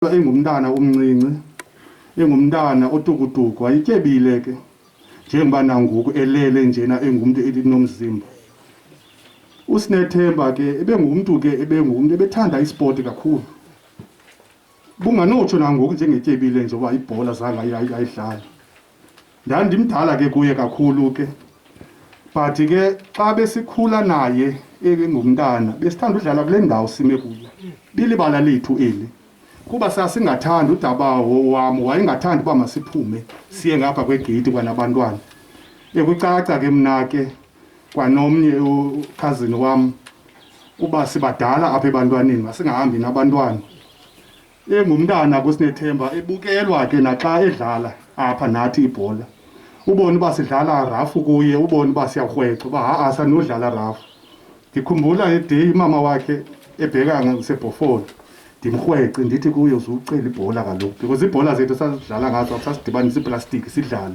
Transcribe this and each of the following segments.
engumntana omncinci engumntana otukutuku wayetyebile ke njengoba nangoku elele njena engumuntu elinomzimba. USinethemba ke ebengumuntu ebethanda isport kakhulu. Bunganotsho nangoku njengetyebile nje oba ibhola zanga ayidlala. Ndandimdala ke kuye kakhulu ke. But ke xa besikhula naye engumntana besithanda udlala kule ndawo sime kuyo. Bilibala lethu eli. Kuba sasingathanda udabawo wami wayengathanda uba masiphume siye ngapha kwegate kwanabantwana. Ekucaca ke mna ke kwanomnye ukhazini wami uba sibadala apha ebantwaneni masingahambi nabantwana. Engumntana kuSinethemba ebukelwa ke naxa edlala apha nathi ibhola. Ubone uba sidlala rafu kuye, ubone uba siyakrweca uba asanodlala rafu. Ngikhumbula iday imama wakhe ebheka ngisebhofolo. Ndimkrwece ndithi kuye uzucela ibhola kaloku because ibhola zethu sasidlala ngazo sasidibanisa iplastic sidlale.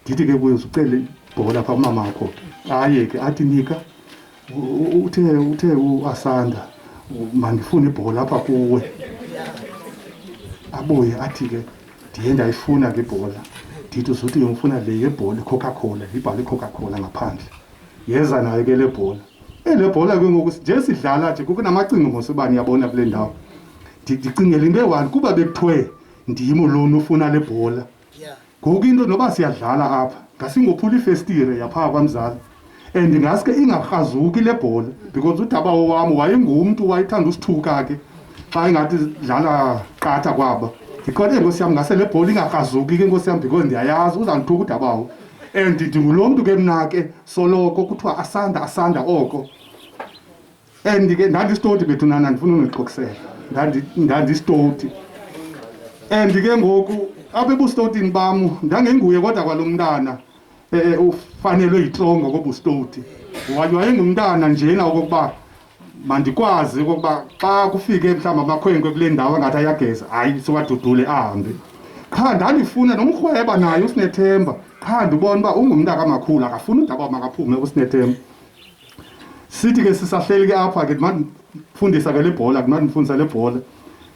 Ndithi ke kuye uzucela ibhola pha kumama wakho. Hayi ke athi nika uthe uAsanda mandifuna ibhola apha kuwe. Abuye athi ke ndiye ndayifuna ke ibhola. Ndithi uzuthi ngifuna le yebhola iCoca-Cola, ibhale iCoca-Cola ngaphandle. Yeza nayo ke le bhola. Le bhola ke ngoku nje sidlala nje kukho namacingo ngosibani yabona kule ndawo. Ndicingela into eyi-1 kuba bekuthiwe ndimo lona ufuna le bhola. Ngoku into noba siyadlala apha ngasingophula ifestire yapha kwamzala. And ngaske ingarhazuki le bhola because udabawo wami wayengumntu wayethanda usithuka ke xa ingathi dlala qatha kwaba. Ndikhona Nkosi yami ngase le bhola ingarhazuki ke Nkosi yami because ndiyayazi uzandithuka udabawo. And ndingulomntu ke mna ke soloko kuthiwa Asanda oko. And ke ndandisitoti bethu nana ndifuna unixoxela. Ndandisitoti. And ke ngoku apha ebustotini bam ndangenguye kodwa kwalomntana ufanelwe yitlongo kobustoti. Wayengumntana njena okokuba mandikwazi okokuba xa kufike mhlawumbi amakhwenkwe kule ndawo angathi ayageza hayi siwadudule ahambe. Kha ndandifuna nomrhweba naye uSinethemba. Kha ndibona uba ungumntana kamakhulu akafuni udaba makaphume uSinethemba. Sithi ke sisahleli ke apha ke mandifundisa ke le bhola mandifundisa le bhola.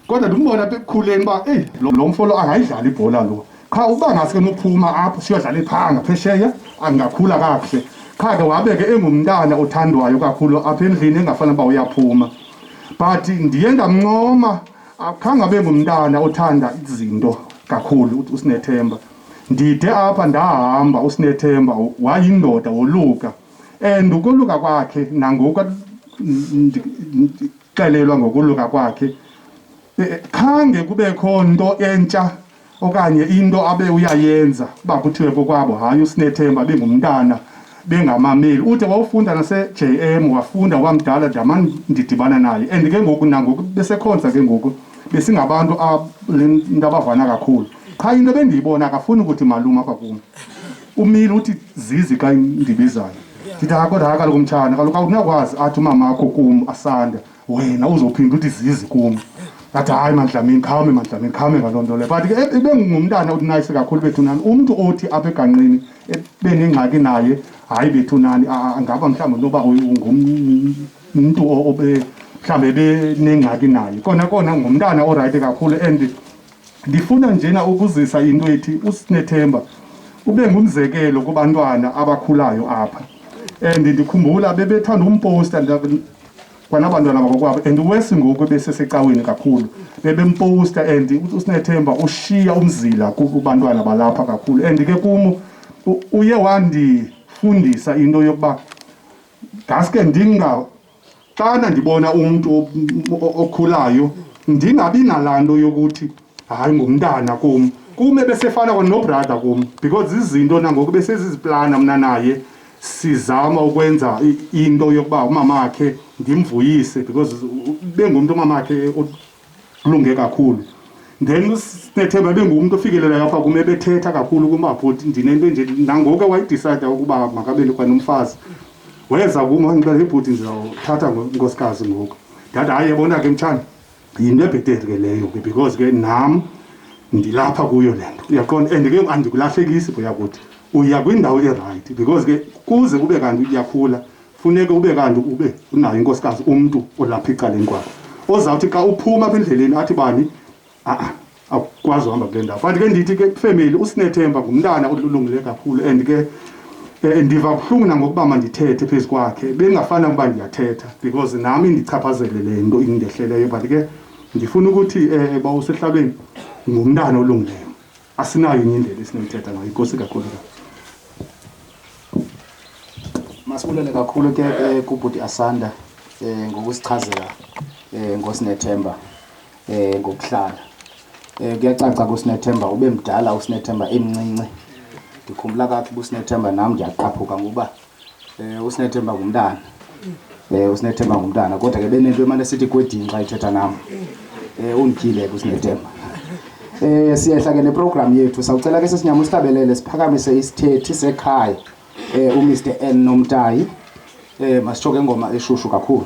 Kodwa ndimbona apha ekukhuleni uba lo mfolo angayidlala ibhola lo. Kha uba ngaske nophuma apha siyodlala ephanga phesheya angakhula kakuhle. Kha ke wabe ke engumntana othandwayo kakhulu apha endlini engafana uba uyaphuma. But ndiye ndamncoma akhange abe ngumntana othanda izinto kakhulu uSinethemba. Ndide apha ndahamba uSinethemba wayindoda woluka. And ukoluka kwakhe nangoku ndixelelwa ngokoluka kwakhe khange kubekho nto entsha okanye into abe uyayenza uba kuthiwe kokwabo hayi uSinethemba bengumntana bengamameli. Ude wawufunda nase-JM wafunda wamdala damani ndidibana naye. And ke ngoku nangoku besekhonza ke ngoku besingabantu into abavana kakhulu. Qha into bendiyibona akafuni ukuthi malume apha kum. Umile uthi zizi xa ndibizayo. Ndithi kodwa kaloku mtshana kaloku awunakwazi athi umama wakho kum Asanda wena uzophinda uthi zizi kum. Athi hayi Mandlamini khawume ngaloo nto le. But ke ebengumntana odinayise kakhulu bethunani umntu othi apha eganqini benengxaki naye hayi bethunani angaba mhlawumbi noba ungumntu obe mhlawumbi benengxaki naye kona ngumntana orayithi kakhulu. And ndifuna njena ukuzisa into ethi uSinethemba ube ngumzekelo kubantwana abakhulayo apha. And ndikhumbula bebethanda umposta kwanabantwana bakokwabo and uwesi ngoku besesecaweni kakhulu bebemposta. And uSinethemba ushiya umzila kubantwana balapha kakhulu. And ke kum uye wandifundisa into yokuba ngaske xana ndibona umntu okhulayo ndingabi nalanto yokuthi hayi ngumntana kum. Kume besefana kwanobrother kum because izinto nangoku beseziziplana mna naye sizama ukwenza into yokuba umama wakhe ndimvuyise because bengumuntu umama wakhe olunge kakhulu. Then uSinethemba bengumuntu ofikelelayo apha kum ebethetha kakhulu kumabhoti ndinento nje nangoku wayidicide ukuba makabe kwanomfazi. Weza kum wangiba ibhoti ndizawuthatha nkosikazi ngoku. Ndathi hayi yabona ke mtshana yinto ebhetele ke leyo ke because ke nam ndilapha kuyo le nto uyaqonda. And ke andikulahlekisi boyakuthi uya kwindawo erayithi because ke kuze kube kanti uyakhula funeke ube kanti ube unayo inkosikazi umntu olapha ecaleni kwakho ozawuthi xa uphuma apha endleleni athi bani akwazi uhamba kule ndawo. Kanti ke ndithi ke family uSinethemba ngumntana olulungile kakhulu and ke ndiva buhlungu nangokuba mandithethe phezu kwakhe. Bengafana ukuba ndiyathetha because nami ndichaphazele le nto indehleleyo, but ke ndifuna ukuthi ba usehlabeni ngumntana olungileyo, asinayo enye indlela esinomthetha ngayo. Inkosi kakhulu. Masibulele kakhulu ke kubhuti Asanda ngokusichazela ngoSinethemba ngokuhlala. Kuyacaca kuSinethemba ube mdala uSinethemba emncinci. Ndikhumbula kathi uSinethemba nami ngiyaqaphuka ngoba uSinethemba ngumntana. uSinethemba ngumntana kodwa ke benento emane sithi kwedini xa ithetha nami. Undityile uSinethemba. Siyehla ke neprogram yethu sawucela ke sesinyama usihlabelele siphakamise isithethi sekhaya. Mr N Nomtayi masishoke ingoma eshushu kakhulu.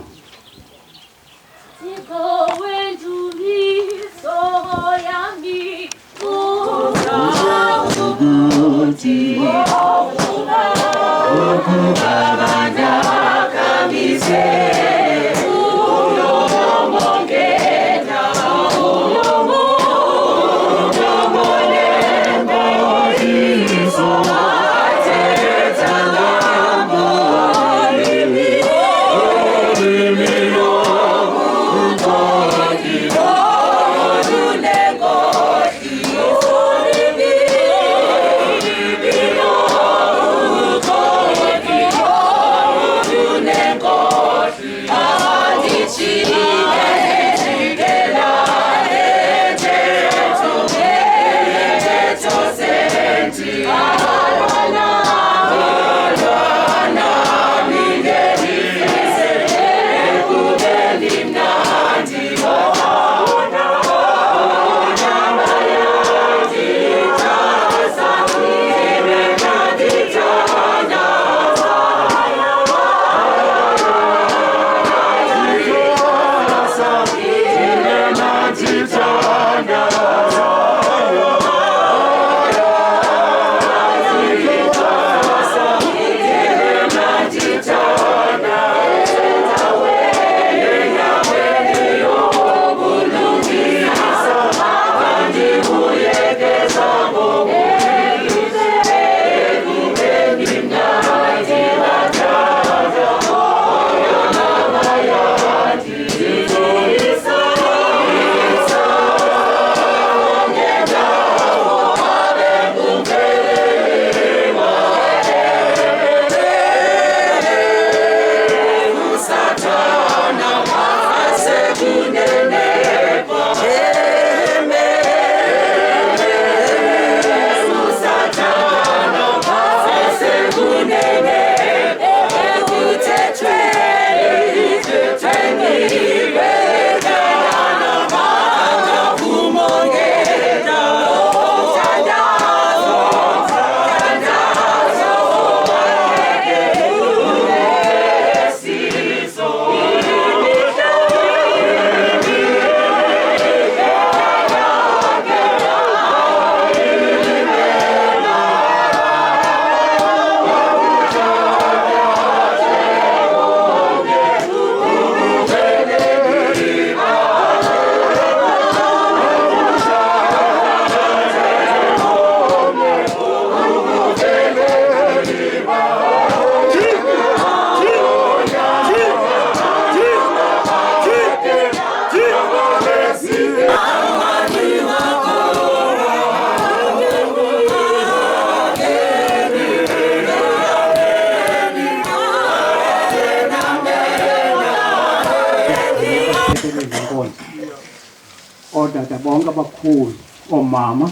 Odada bonke abakhulu omama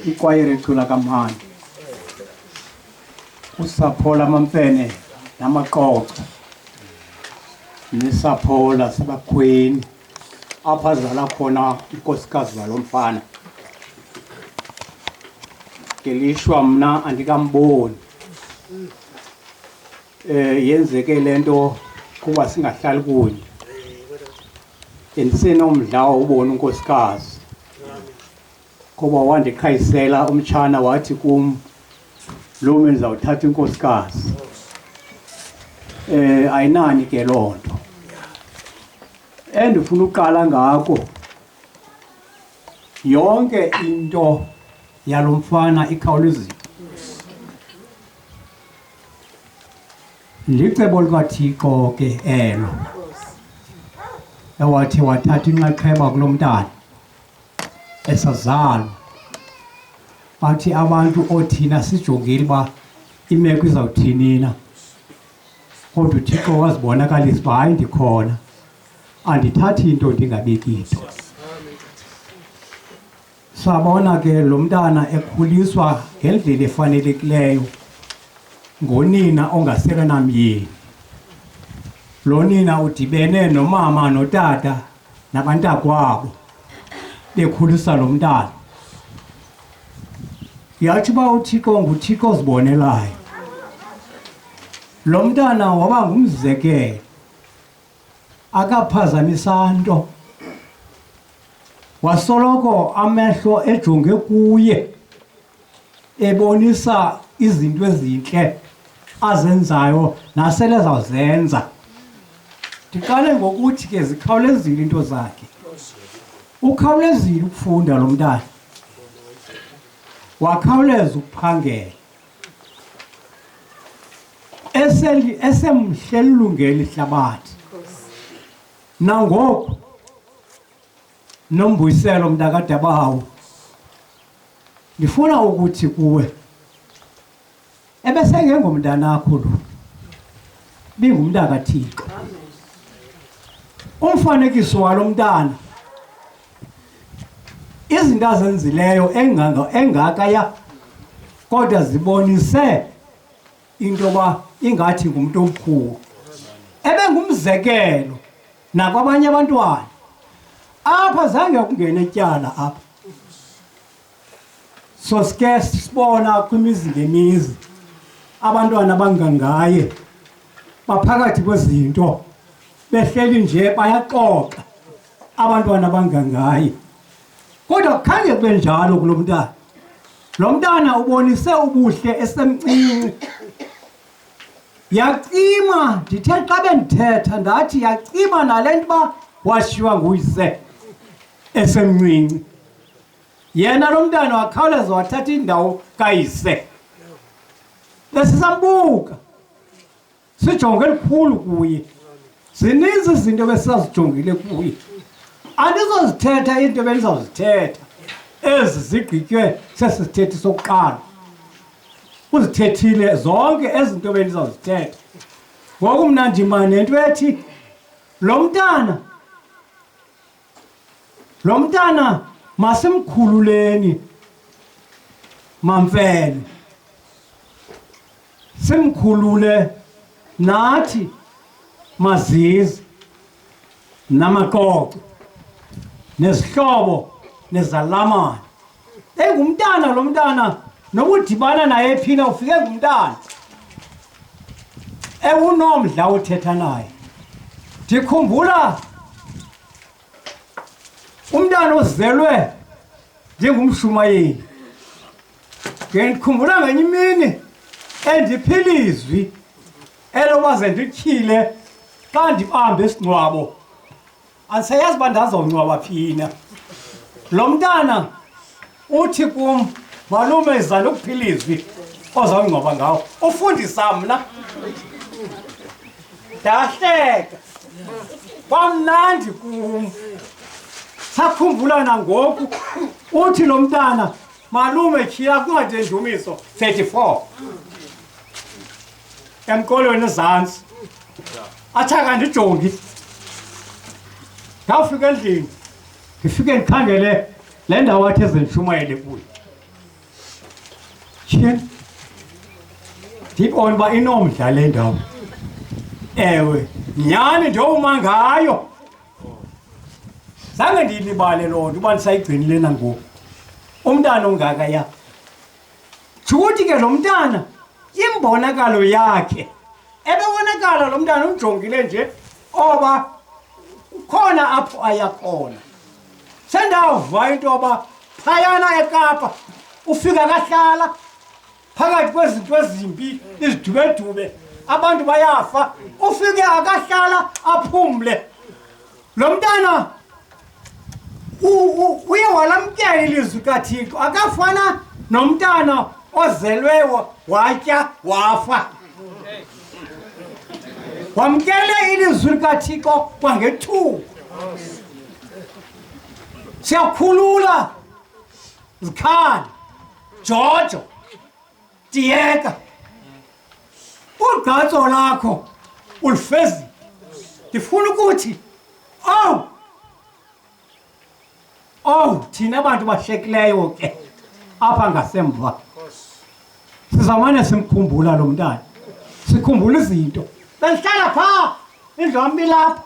ikwayere ecula kamhani usapho lamaMfene namaqoqo nesapho lasebakhweni apha zala khona unkosikazi walomfana ngelishwa mna andikamboni yenzeke lento kuba singahlali kunye endisenomdla ubona unkosikazi kuba wandikhayisela umtshana wathi kum lo menza uthatha inkosikazi ayinani ke loo nto endifuna uqala ngako yonke into yalomfana ikhawulezile. Licebo likaThixo ke elo ewathi wathatha inxaxheba kulomntana esazalwa. Bathi abantu othina sijongile uba imeko izawuthini na, kodwa uThixo wazibonakalisa uba hayi ndikhona, andithathi into ndingabeki nto. Sabona ke lo mntana ekhuliswa ngendlela efanelekileyo ngonina ongasele namyeni. Lo nina udibene nomama notata nabantakwabo bekhulisa lo mntana. Yathi ba uThixo nguThixo ozibonelayo. Lo mntana waba ngumzekelo, akaphazamisa nto, wasoloko amehlo ejonge kuye ebonisa izinto ezintle azenzayo nasele zawuzenza. Ndiqale ngokuthi ke zikhawulezile into zakhe. Ukhawulezile ukufunda lo mntana, wakhawuleza ukuphangela, esemhle elungele ihlabathi. Nangoku Nombuyiselo mntakadabawo, ndifuna ukuthi kuwe ebesengengomntanakho lo, bingumntakaThixo. Umfanekiso walo mntana, izinto azenzileyo engakaya kodwa zibonise into yoba ingathi ngumntu omkhulu, ebengumzekelo nakwabanye abantwana. Apha zange kungene etyala apha, so sike sibona kwimizi ngemizi abantwana abangangaye baphakathi kwezinto behleli nje bayaxoxa abantwana abangangaye. Kodwa khange kube njalo kulo mntana. Lo mntana ubonise ubuhle esemncinci. Yacima, ndithe xa bendithetha ndathi yacima nale nto uba washiywa nguyise esemncinci. Yena lo mntana wakhawuleza wathatha indawo kayise. Besisambuka sijonge elikhulu kuye, zininzi izinto besisazijongile kuye. Andizozithetha into ebendizawuzithetha ezi zigqitywe sesisithethi sokuqala. Uzithethile zonke ezi zinto bendizawuzithetha. Ngoku mna ndima nento ethi lo mntana masimkhululeni Mamfene, simkhulule nathi Mazizi namaqoqo nezihlobo nezalamane. Engumntana lo mntana, noba udibana naye phina ufike ngumntana ewunomdla uthetha naye. Ndikhumbula umntana ozelwe njengumshumayeli. Ndikhumbula ngenye imini endiphilizwi eloba ze ndityhile xa ndibambe isingcwabo, andisayazi uba ndazawungcwaba phina. Lo mntana uthi kum, malume yiza nokuphilizwi ozawungcwaba ngawo, ufundisa mna. Ndahleka, kwamnandi kum. Sakhumbula nangoku uthi lo mntana, malume tyhila kuncwadi yendumiso 34 emqolweni ezantsi. Athi akandijongi. Ndawufika endlini, ndifike ndikhangele le ndawo athi ezendishumayele kuyo. Tyhini, ndibona uba inomdla le ndawo. Ewe, nyhani ndiyowuma ngayo. Zange ndiyilibale loo nto uba ndisayigcinile nangoku. Umntana ongakaya. Juthi ke lo mntana, imbonakalo yakhe, ebebonakala lo mntana umjongile nje, oba ukhona apho aya khona. Sendawuva into yoba phayana eKapa ufika kahlala phakathi kwezinto ezimbi, izidubedube, abantu bayafa, ufike akahlala aphumle. Lo mntana uye walamkela ilizwi kaThixo akafana nomntana ozelweyo watya wafa. Wamkele ilizwi likaThixo kwangethuba. Siyakhulula Zikhali, Jojo, Tiyeka, ugqatso lakho ulifezile. Ndifuna ukuthi thina abantu bashekileyo ke apha ngasemva sizamane simkhumbula lo mntana, sikhumbula izinto. Bendihlala phaa indlu yam ilapha,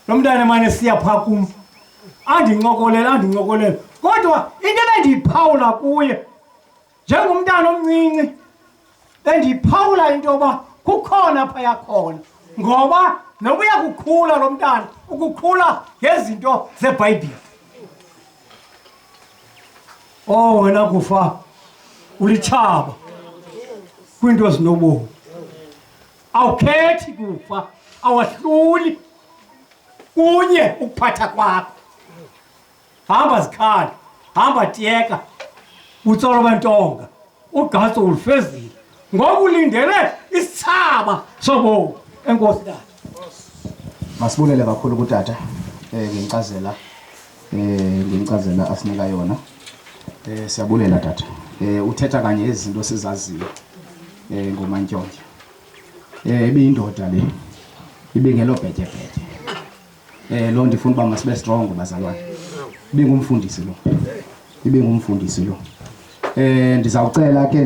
lo mntana mane siya phaa kum andincokolela, kodwa into bendiyiphawula kuye njengomntana omncinci, bendiyiphawula into yoba kukhona phaya khona, ngoba noba uyakukhula lo mntana ukukhula ngezinto zeBhayibhile. Wena kufa ulitshaba kwiinto ezinobomi, awukhethi kufa, awahluli kunye ukuphatha kwakho. Hamba Zikhali, hamba Tiyeka, utsolo bentonga, ugqatso ulifezile, ngoku ulindele isithaba sobomi. Enkosi tata. Masibulele kakhulu kutata ngenkcazela asinika yona. Siyabulela tata. Uthetha kanye izinto sizaziyo ngoMantyontyo. Ibiyindoda le, ibingelo bhetye. Lo ndifuna uba masibe strong bazalwane. Ibingumfundisi lo. Ndizawucela ke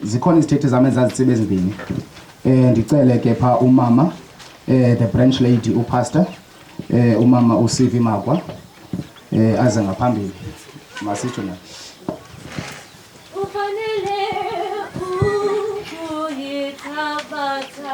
zikhona izithethe zami ezazisibe ezimbini. Ndicele ke pha umama the branch lady upastor umama uSivi Magwa aze ngaphambili masitsho na ufanele ukuyithabatha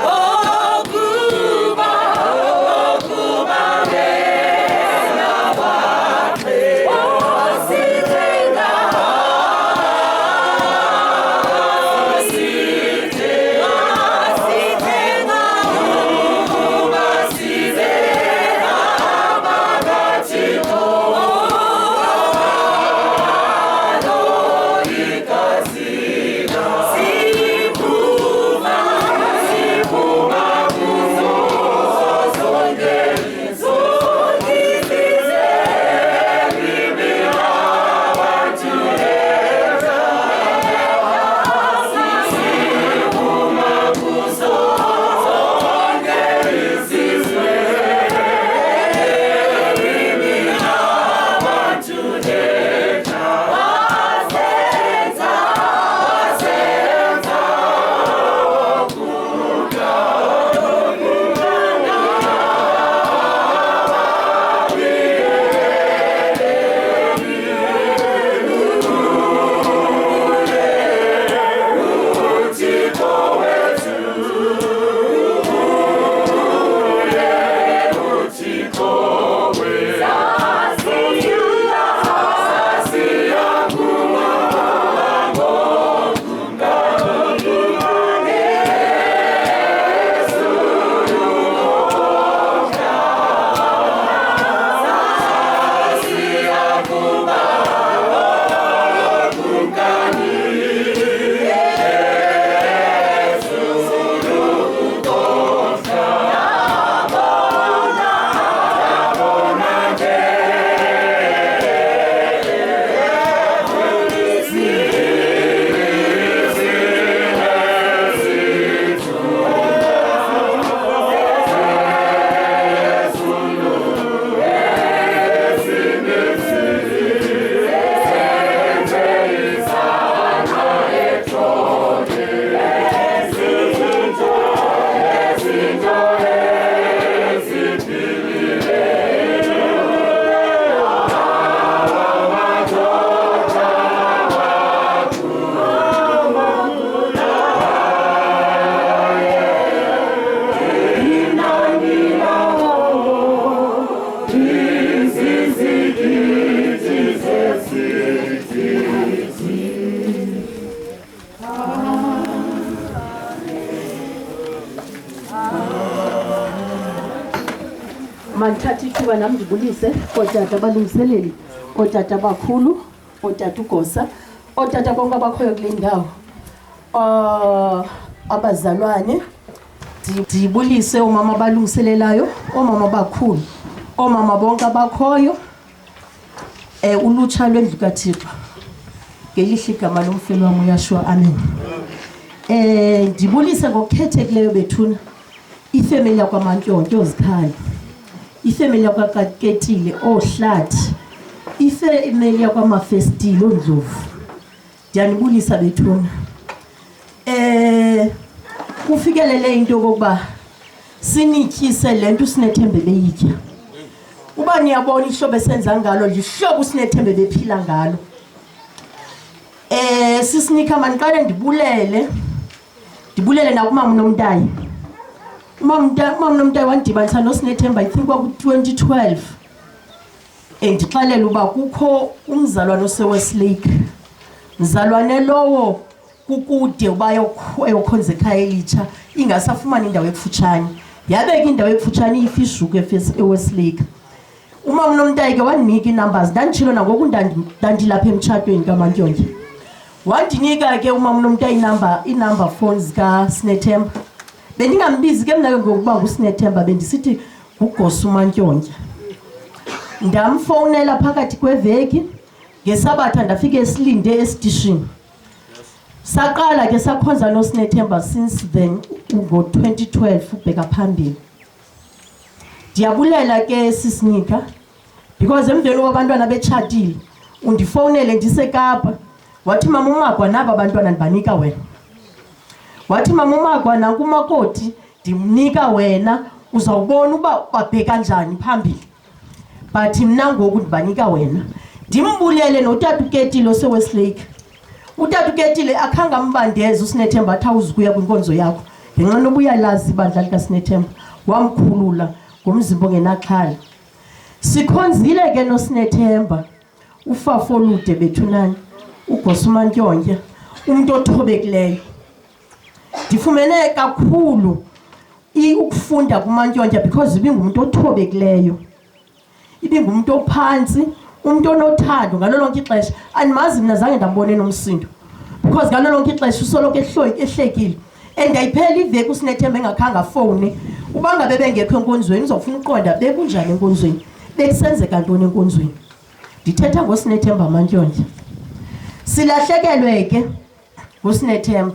Oh Mandithatha ithuba nami ndibulise ootata abalungiseleli, ootata abakhulu, ootata uGosa, ootata bonke abakhoyo kule ndawo, abazalwane. Ndibulise oomama abalungiselelayo, oomama abakhulu, oomama bonke abakhoyo, ulutsha lwendlu kaThixo, ngelihle igama lomfelo wam uYashua, amen. Ndibulise ngokukhethekileyo bethuna ifemeli yakwaMantyontyo Zikhali, ifemeli yakwaKetile Ohlathi, ifemeli yakwaMafestile Ondlovu. Ndiyanibulisa bethuna. Kufikelele into okokuba sinityise le nto uSinethembe beyitya. Uba niyabona ihlobo esenza ngalo lihlobo uSinethembe bephila ngalo. Sisinika maniqale ndibulele nakumama uNomntayi. Umama uNomntayi wandidibanisa noSinethembe I think kwaku-2012. Ndixelela uba kukho umzalwane oseWestlake. Mzalwane lowo kukude uba yokhonza ekhaya elitsha ingasafumani indawo ekufutshane. Yabeka indawo ekufutshane iyiFishhoek eWestlake. Umama uNomntayi ke wandinika ii-numbers. Ndanditshilo nangoku ndandilapha emtshatweni kaMantyontyo. Wandinika ke umama uNomntayi ii-number phones kaSinethemba. Bendingambizi ke mna ngokuba nguSinethemba, bendisithi nguGosa uMantyontyo. Ndamfowunela phakathi kweveki, ngeSabatha ndafika esilinde esitishini. Saqala ke sakhonza noSinethemba since then ngo-2012 ubheka phambili. Ndiyabulela ke sisinika because emveni kwabantwana betshatile undifowunele ndiseKapa wathi mama uMagwa naba abantwana ndibanika wena. Wathi mama uMagwa nankumakoti ndimnika wena, uzawubona uba babheka njani phambili. But mna ngoku ndibanika wena. Ndimbulele notata uKetile oseWestlake. Utata uKetile akhange ambandeze uSinethemba athi awuzukuya kwinkonzo yakho ngenxa noba uyalazi ibandla likaSinethemba, wamkhulula ngomzimba ongenaxhala. Sikhonzile ke noSinethemba uFafo Olude bethunani, uGosa uMantyontyo, umuntu othobekileyo. Ndifumene kakhulu ukufunda kuMantyontyo because ibingumuntu othobekileyo, ibingumuntu ophansi, umuntu onothando ngalo lonke ixesha. Andimazi mna zange ndambone nomsindo because ngalo lonke ixesha usoloko ehlekile. And ayiphela iveki uSinethemba engakhange afowune. Uba ngabe bengekho enkonzweni uzofuna uqonda bekunjani enkonzweni, bekusenzeka ntoni enkonzweni. Ndithetha ngoSinethemba Mantyontyo. Silahlekelwe ke nguSinethemba.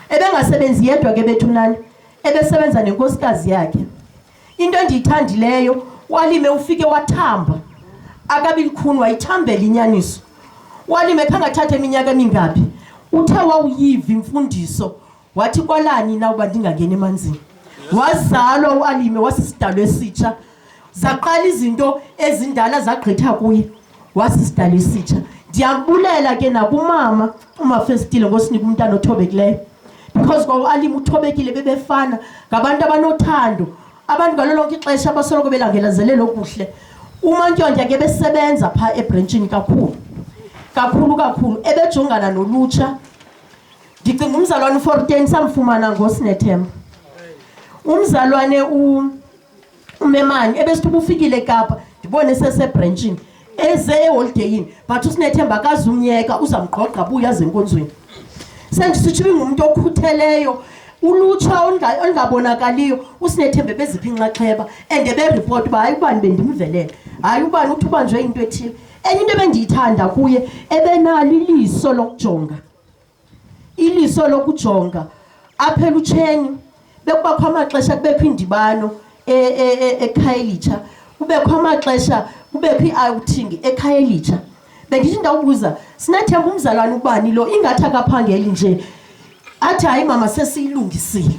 Ebengasebenzi yedwa ke bethunani, ebesebenza nenkosikazi yakhe. Into endiyithandileyo, Walime ufike wathamba. Akabilikhuni wayithambela inyaniso. Walime khangathatha iminyaka emingaphi. Uthe wawuyiva imfundiso, wathi kwalani na uba ndingangena emanzini. Wazalwa uAlime wasisidalo esitsha. Zaqala izinto ezindala zagqitha kuye. Wasisidalo esitsha. Ndiyabulela ke nakumama uMafestile ngosinika umntana othobekileyo. Because kwaUAlime uthobekile bebefana ngabantu abanothando. Abantu ngalo lonke ixesha abasoloko belangelazele lokuhle. uMantyontyo ke besebenza pha eBrantshini kakhulu. Ebejongana nolutsha. Ndicinga umzalwane uForten samfumana ngoSinethemba. Umzalwane uMemani ebesithi ubufikile eKapa ndibone seseBrantshini eze eholideyini but uSinethemba akazumyeka uzamgqogqa buya zenkonzweni. Sendisithi ngumuntu okhutheleyo, ulutsha olungabonakaliyo uSinethemba beziphi inxaxheba and bereport ba hayi ubani bendimvelele, hayi ubani uthi ubanjwe into ethile. Enye into ebendiyithanda kuye ebenalo iliso lokujonga. Iliso lokujonga apha elutsheni. Bekubakho amaxesha kubekho indibano ekhaya elitsha, kubekho amaxesha kubekho i-outing ekhaya elitsha. Bendithi ndawubuza Sinethemba umzalwane ubani lo ingathi akaphangeli nje, athi hayi mama sesiyilungisile.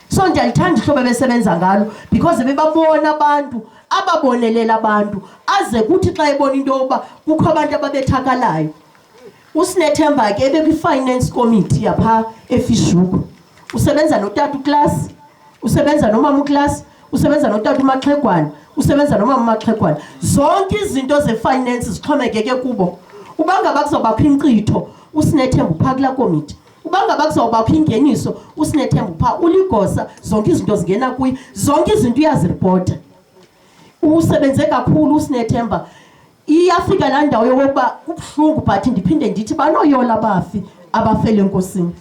So ndiyalithanda ihlobo besebenza ngalo because bebabona abantu ababonelela abantu aze kuthi xa ebona into yoba kukho abantu ababethakalayo. uSinethemba ke ebekwi-finance committee yapha eFishhoek. Usebenza notata uClass, usebenza nomama uClass, usebenza notata uMaxhegwana, usebenza nomama uMaxhegwana. Zonke izinto ze-finance zixhomekeke kubo. Uba ngaba kuzawubakho inkqitho uSinethemba upha kulaa committee. Uba ngaba kuzawubakho ingeniso uSinethemba upha uligosa, zonke izinto zingena kuye, zonke izinto uyaziripota. usebenze kakhulu uSinethemba. Iyafika la ndawo yokuba kubuhlungu but ndiphinde ndithi banoyola abafi abafele enkosini.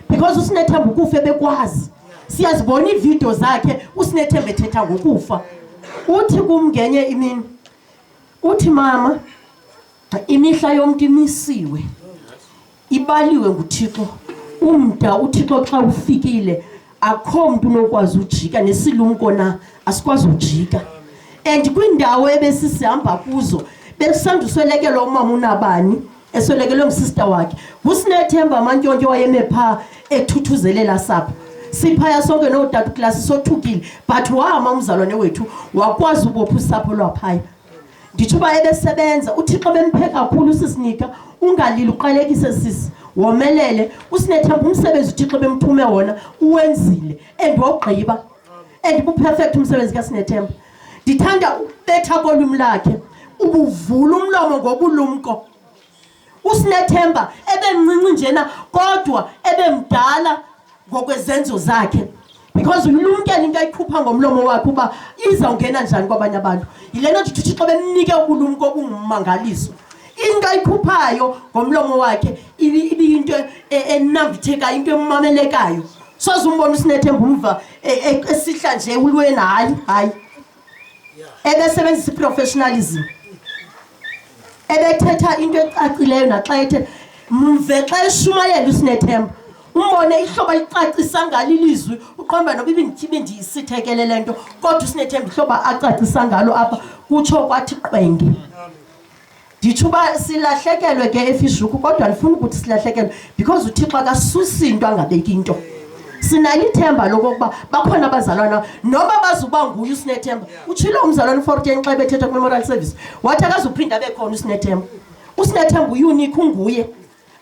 Because uSinethemba ukufa bekwazi. Siyazibona ividiyo zakhe uSinethemba ethetha ngokufa. Uthi kumngenye imini. Uthi mama imihla yomntu imisiwe. Ibaliwe nguThixo. Umda uThixo xa ufikile akho umuntu nokwazi ujika nesilumko na asikwazi ujika. And kwindawo ebesisihamba kuzo besanduswelekelwa umama unabani eswelekelwe ngsister wakhe. USinethemba Mantshontsho wayeme pha ethuthuzelela sapho. Siphaya sonke notata class sothukile but wama umzalwane wethu wakwazi ubopha usapho lwaphaya. Ndithuba ebesebenza uThixo bemphe kakhulu sisinika ungalili uqalekise sisi womelele uSinethemba umsebenzi uThixo bemthume wona uwenzile and wogqiba and bu-perfect umsebenzi kaSinethemba. Ndithanda ubetha kolwimi lakhe ubuvula umlomo ngobulumko. uSinethemba ebemncinci njena kodwa ebemdala ngokwezenzo zakhe because ulumkela into ayikhupha ngomlomo wakhe uba izawungena njani kwabanye abantu. Yilena nje uThixo bemnike ubulumko obungumangaliso. Into ayikhuphayo ngomlomo wakhe ibinto enambitheka into emamelekayo. Soze umbone uSinethemba umva esihla nje ulweni hayi. Ebesebenzisa professionalism. Ebethetha into ecacileyo naxa ethe mve xa eshumayela uSinethemba. Umbone ihlobo licacisa ngalilizwi uqomba noba ibindiyisithekele lento kodwa uSinethemba ihlobo acacisa ngalo apha kutsho kwathi qwenge. Ndithuba silahlekelwe ke eFishhoek kodwa andifuni ukuthi silahlekelwe because uThixo akasusi into angabeki into. Sinalo ithemba lokuba bakhona abazalwana noba bazuba nguye uSinethemba. Utshilo umzalwane 14 xa bethetha ku-memorial service wathi akazuphinda bekhona uSinethemba. uSinethemba unique unguye.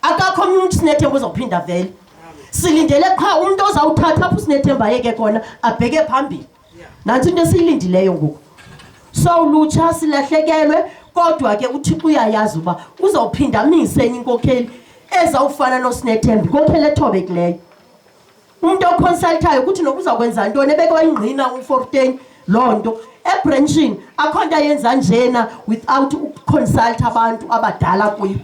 Akakho umuntu uSinethemba ozawuphinda vele. Silindele qha umuntu ozawuthatha apho uSinethemba yeke khona abheke phambili. Nansi into esiyilindileyo ngoku. So ulutsha silahlekelwe kodwa ke uThixo uyayazi uba uzawuphinda amise enye inkokheli ezawufana noSinethemba inkokheli ethobekileyo. Umuntu oconsultayo ukuthi nokuza kwenza ntoni ebeke wayingqina u14 lonto ebranchini akho nto ayenza njena without uconsult abantu abadala kuyo.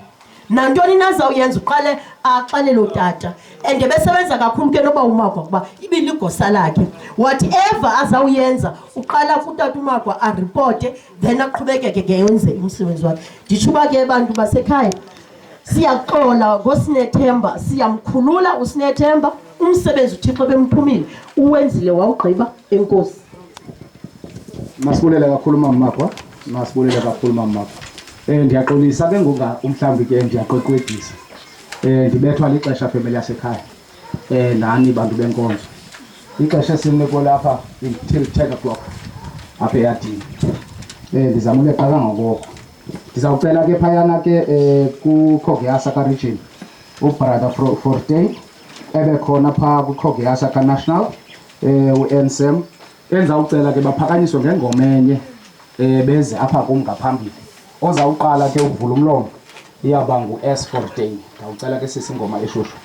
Nantoni nazawuyenza uqale axelele utata and besebenza kakhulu ke noba uMagwa kuba ibiligosa lakhe. Whatever azawuyenza uqala kutata uMagwa areporte then aqhubekeke ke yenze umsebenzi wakhe. Ndithuba ke abantu basekhaya siyaxola ngoSinethemba siyamkhulula uSinethemba umsebenzi uThixo bemphumile uwenzile wawugqiba enkosi. Masibulele kakhulu Mama Magwa. Ndiyaxolisa ke ngoku umhlambi ke ndiyaqweqwedisa. Ndibethwa lixesha family yasekhaya. Nani bantu benkonzo. Ixesha sinikwe lapha until 10 o'clock apha eyadini. Ndizama uleqaka ngoko. Ndizawucela ke phayana ke kuKhogiasa ka region ubrother Forte ebekhona pha kuKhogiasa ka national uNSM enza ucela ke baphakanyiswe ngengoma enye beze apha kum ngaphambili. Ozawuqala ke ukuvula umlomo iyaba ngu S14. Ndawucela ke sisingoma eshushu.